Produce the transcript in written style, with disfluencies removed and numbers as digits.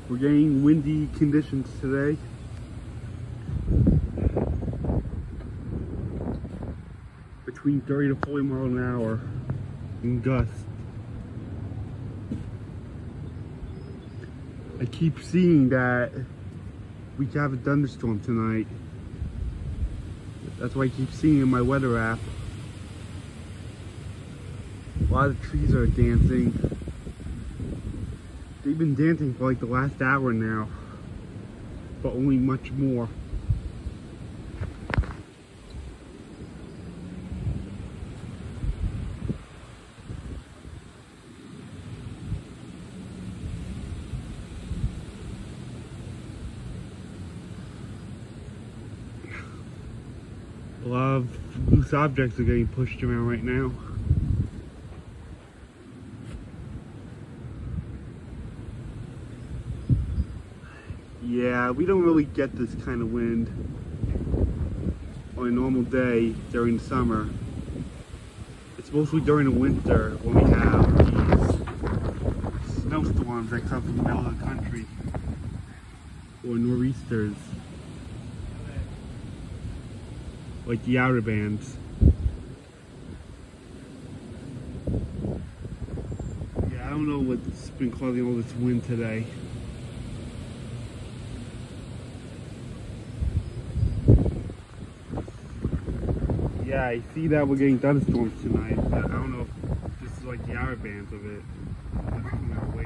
We're getting windy conditions today. Between 30 to 40 miles an hour in gusts. I keep seeing that we could have a thunderstorm tonight. That's why I keep seeing in my weather app. A lot of trees are dancing. They've been dancing for like the last hour now, but only much more. A lot of loose objects are getting pushed around right now. Yeah, we don't really get this kind of wind on a normal day during the summer. It's mostly during the winter when we have these snowstorms that come from the middle of the country, or nor'easters, like the outer bands. Yeah, I don't know what's been causing all this wind today. Yeah, I see that we're getting thunderstorms tonight, but I don't know if this is like the outer bands of it that's coming our way.